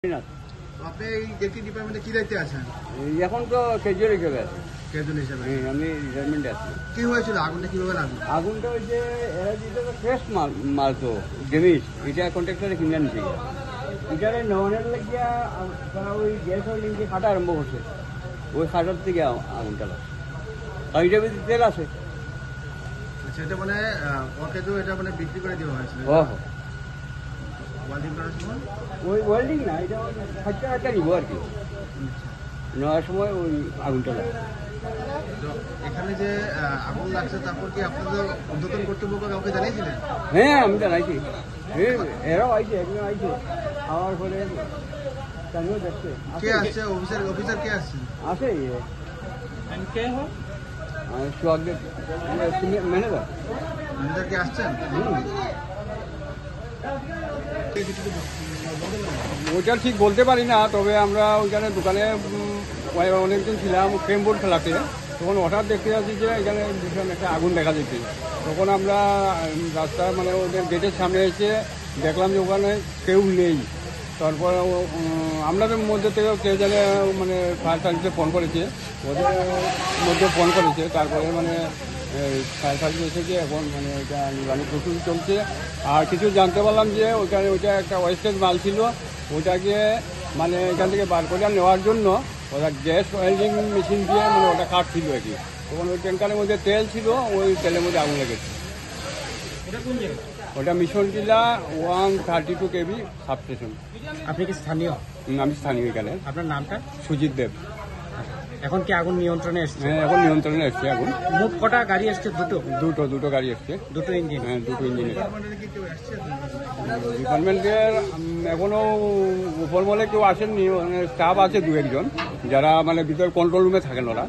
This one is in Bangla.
আপনি এই ইলেকট্রিক ডিপার্টমেন্টে কি দায়িত্বে আছেন? এখন তো ক্যাজুয়াল হিসেবে আছে। ক্যাজুয়াল হিসেবে? আমি রিটায়ারমেন্টে আছি। কি হয়েছিল? আগুনটা কিভাবে লাগলো? আগুনটা ওই যে এরা যেটা ফ্রেশ মাল তো জিনিস, এটা কন্ট্রাক্টরে কিনে নিতে এটারে নেওয়ানোর লাগিয়া তারা ওই গ্যাস ওয়েল্ডিংকে খাটা আরম্ভ করছে। ওই খাটার থেকে আগুনটা লাগছে। আর এটার ভিতরে তেল আছে। আচ্ছা, এটা মানে ওকে তো এটা মানে বিক্রি করে দেওয়া হয়েছিল? ও ওয়েল্ডিং করার সময়? ওই ওয়েল্ডিং না, এটা খাটটা একটা নিব আর কি। নেওয়ার সময় ওই আগুনটা লাগছে। তো এখানে যে আগুন লাগছে তারপর কি আপনাদের ঊর্ধ্বতন কর্তৃপক্ষ কাউকে জানিয়েছিলেন? হ্যাঁ, আমি জানাইছি। এরাও আইছে, একজন আইছে আমার পরে জানিও দেখছে। কে আসছে? অফিসার কে আসছে? আছে কে হয় সোহাগের ম্যানেজার। ম্যানেজার কে আসছেন? ওইটা ঠিক বলতে পারি না, তবে আমরা ওইখানে দোকানে অনেকদিন ছিলাম ক্রেম বোর্ড খেলাতে। তখন হঠাৎ দেখতে যাচ্ছি যে এখানে ভীষণ একটা আগুন দেখা যাচ্ছে। তখন আমরা রাস্তা মানে ওদের গেটের সামনে এসে দেখলাম যে ওখানে কেউ নেই। তারপর আমাদের মধ্যে থেকেও কেউ জানে মানে ফায়ার সার্ভিসে ফোন করেছে, ওদের মধ্যে ফোন করেছে। তারপরে মানে ফায়ার সার্ভিস এসেছে, এখন মানে এটা নির্মাণের প্রস্তুতি চলছে। আর কিছু জানতে পারলাম যে ওইখানে ওইটা একটা ওয়েস্টেজ মাল ছিল, ওটাকে মানে এখান থেকে বার করে নেওয়ার জন্য ওটা গ্যাস ওয়েল্ডিং মেশিন দিয়ে মানে ওটা কাটছিল আর কি। তখন ওই ট্যাঙ্কারের মধ্যে তেল ছিল, ওই তেলের মধ্যে আগুন লেগেছে। ওটা মিশন টিলা 132 kV সাবস্টেশন। আপনি কি স্থানীয়? আমি স্থানীয় এখানে। আপনার নামটা? সুজিত দেব। এখন কি আগুন নিয়ন্ত্রণে এসছে? হ্যাঁ, এখন নিয়ন্ত্রণে এসছে আগুন। মোট কটা গাড়ি এসছে? দুটো গাড়ি এসছে। দুটো ইঞ্জিন? হ্যাঁ, দুটো ইঞ্জিনের। ডিপার্টমেন্টে কি কেউ আসছে? ডিপার্টমেন্টের এখনো উপর বলে কেউ আসেননি, স্টাফ আছে দু একজন যারা মানে ভিতরে কন্ট্রোল রুমে থাকেন ওরা।